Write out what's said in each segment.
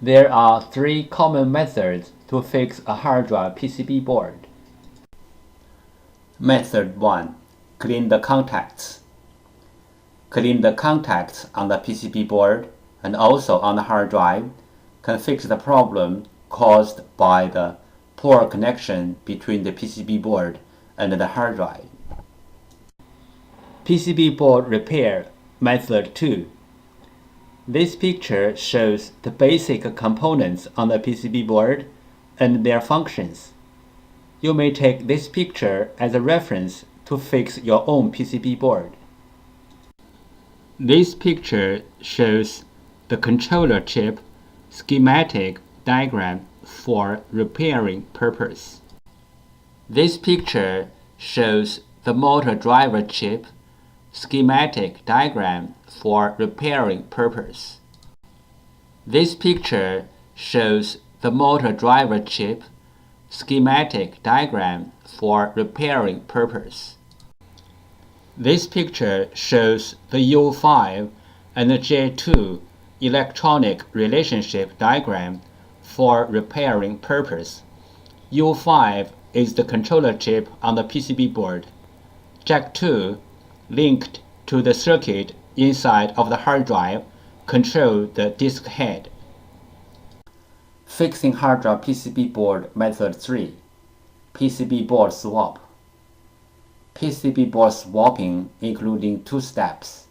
There are three common methods to fix a hard drive PCB board. Method 1. Clean the contacts. Clean the contacts on the PCB board and also on the hard drive can fix the problem caused by the poor connection between the PCB board and the hard drive. PCB board repair method 2. This picture shows the basic components on the PCB board and their functions. You may take this picture as a reference to fix your own PCB board. This picture shows the controller chip schematic diagram for repairing purpose. This picture shows the motor driver chip schematic diagram for repairing purpose. This picture shows the motor driver chip schematic diagram for repairing purpose. This picture shows the U5 and the J2 electronic relationship diagram for repairing purpose. U5 is the controller chip on the PCB board. Jack 2 linked to the circuit inside of the hard drive control the disk head. Fixing hard drive PCB board method 3. PCB board swap. PCB board swapping including two steps.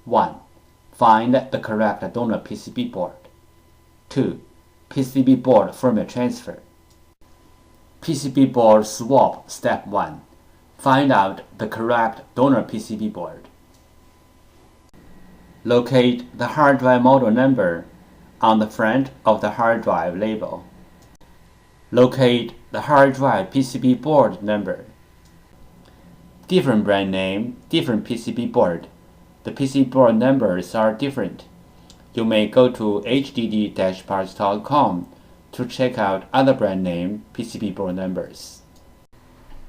1. Find the correct donor PCB board. 2. PCB board firmware transfer. PCB board swap step 1. Find out the correct donor PCB board. Locate the hard drive model number on the front of the hard drive label. Locate the hard drive PCB board number. Different brand name, different PCB board. The PCB board numbers are different. You may go to hdd-parts.com to check out other brand name PCB board numbers.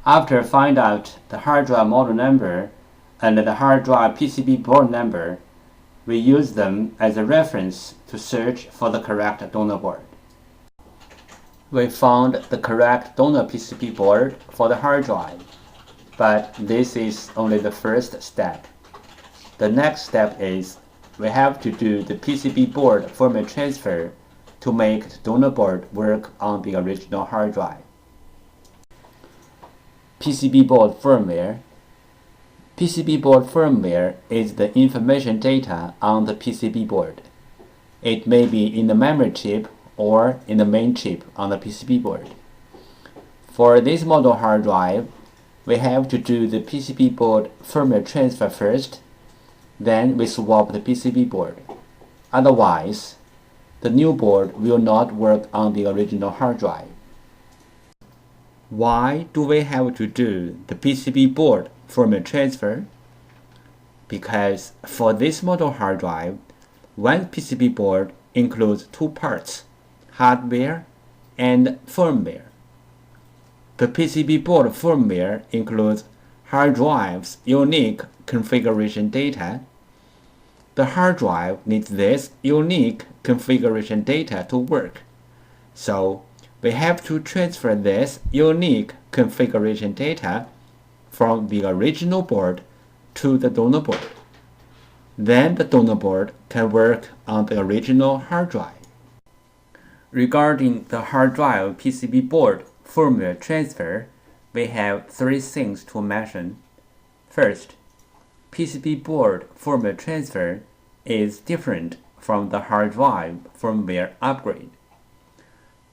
After find out the hard drive model number and the hard drive PCB board number, we use them as a reference to search for the correct donor board. We found the correct donor PCB board for the hard drive, but this is only the first step. The next step is we have to do the PCB board firmware transfer to make the donor board work on the original hard drive. PCB board firmware. PCB board firmware is the information data on the PCB board. It may be in the memory chip or in the main chip on the PCB board. For this model hard drive, we have to do the PCB board firmware transfer first, then we swap the PCB board. Otherwise, the new board will not work on the original hard drive. Why do we have to do the PCB board firmware transfer? Because for this model hard drive, one PCB board includes two parts, hardware and firmware. The PCB board firmware includes hard drive's unique configuration data. The hard drive needs this unique configuration data to work, so we have to transfer this unique configuration data from the original board to the donor board. Then the donor board can work on the original hard drive. Regarding the hard drive PCB board firmware transfer, we have three things to mention. First, PCB board firmware transfer is different from the hard drive firmware upgrade.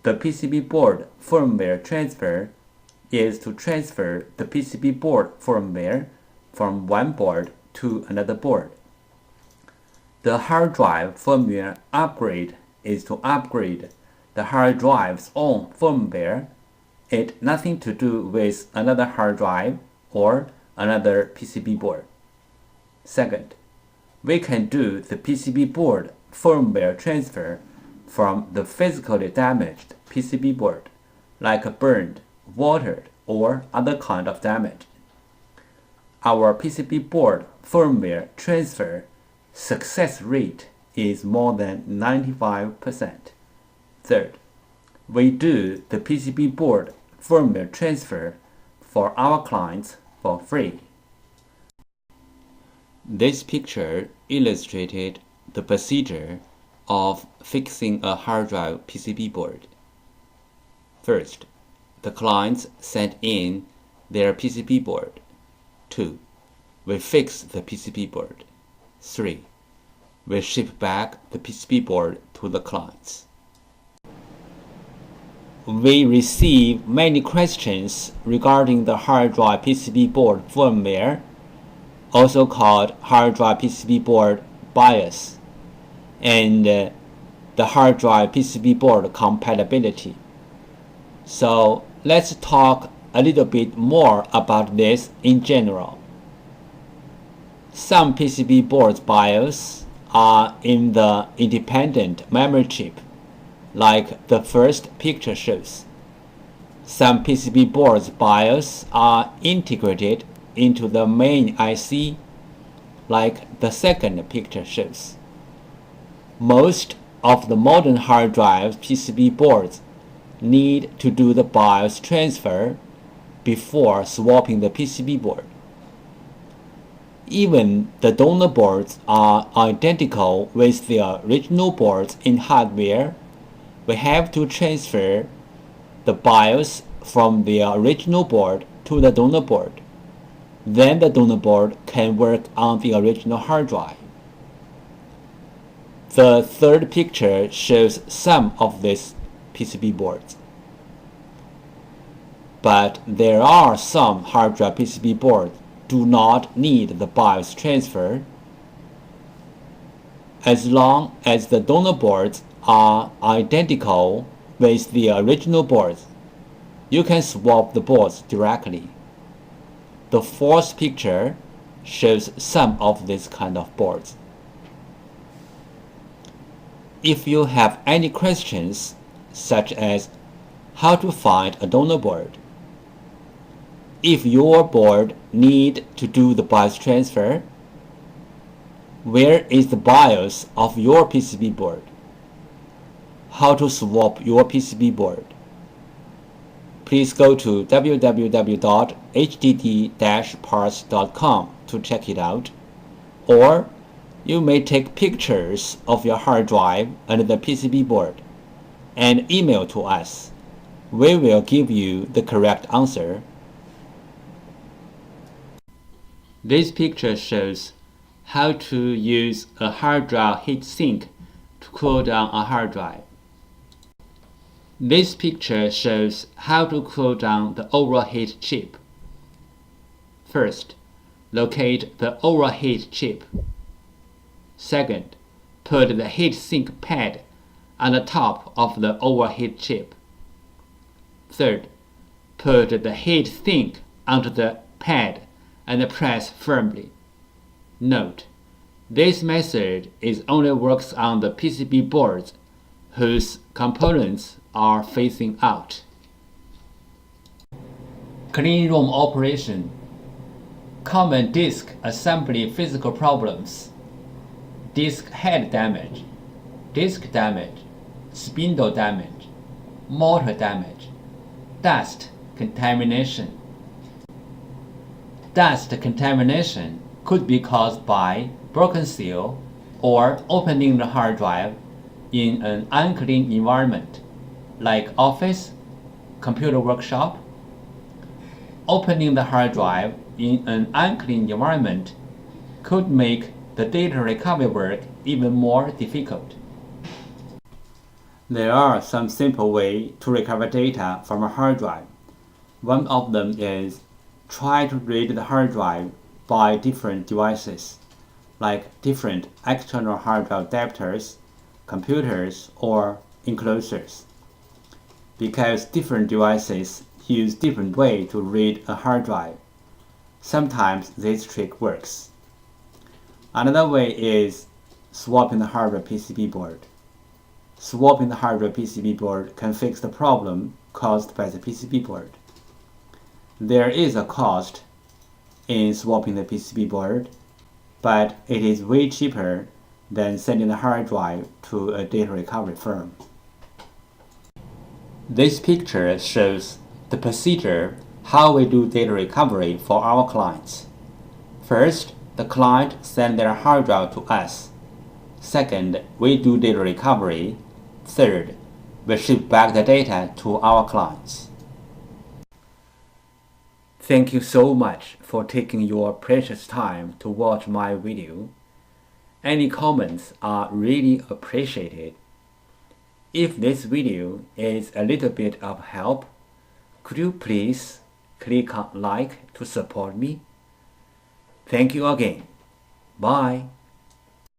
The PCB board firmware transfer is to transfer the PCB board firmware from one board to another board. The hard drive firmware upgrade is to upgrade the hard drive's own firmware. It has nothing to do with another hard drive or another PCB board. Second, we can do the PCB board firmware transfer from the physically damaged PCB board, like burned, watered, or other kind of damage. Our PCB board firmware transfer success rate is more than 95%. Third, we do the PCB board firmware transfer for our clients for free. This picture illustrated the procedure of fixing a hard drive PCB board. First, the clients send in their PCB board. 2. We fix the PCB board. 3. We ship back the PCB board to the clients. We receive many questions regarding the hard drive PCB board firmware, also called hard drive PCB board BIOS, and the hard drive PCB board compatibility. So let's talk a little bit more about this in general. Some PCB boards BIOS are in the independent memory chip, like the first picture shows. Some PCB boards BIOS are integrated into the main IC, like the second picture shows. Most of the modern hard drive PCB boards need to do the BIOS transfer before swapping the PCB board. Even the donor boards are identical with the original boards in hardware. We have to transfer the BIOS from the original board to the donor board. Then the donor board can work on the original hard drive. The third picture shows some of these PCB boards. But there are some hard drive PCB boards do not need the BIOS transfer. As long as the donor boards are identical with the original boards, you can swap the boards directly. The fourth picture shows some of these kind of boards. If you have any questions, such as how to find a donor board, if your board need to do the BIOS transfer, where is the BIOS of your PCB board, how to swap your PCB board, please go to www.hdd-parts.com to check it out, or you may take pictures of your hard drive and the PCB board and email to us. We will give you the correct answer. This picture shows how to use a hard drive heatsink to cool down a hard drive. This picture shows how to cool down the overheat chip. First, locate the overheat chip. Second, put the heatsink pad on the top of the overheat chip. Third, put the heatsink onto the pad and press firmly. Note, this method only works on the PCB boards whose components are facing out. Clean room operation. Common disk assembly physical problems: disk head damage, disk damage, spindle damage, motor damage, dust contamination. Dust contamination could be caused by broken seal or opening the hard drive in an unclean environment, like office, computer workshop. Opening the hard drive in an unclean environment could make the data recovery work even more difficult. There are some simple ways to recover data from a hard drive. One of them is try to read the hard drive by different devices, like different external hard drive adapters, computers, or enclosures. Because different devices use different ways to read a hard drive, sometimes this trick works. Another way is swapping the hardware PCB board. Swapping the hardware PCB board can fix the problem caused by the PCB board. There is a cost in swapping the PCB board, but it is way cheaper than sending the hard drive to a data recovery firm. This picture shows the procedure how we do data recovery for our clients. First, the client sends their hard drive to us. Second, we do data recovery. Third, we ship back the data to our clients. Thank you so much for taking your precious time to watch my video. Any comments are really appreciated. If this video is a little bit of help, could you please click on like to support me? Thank you again. Bye.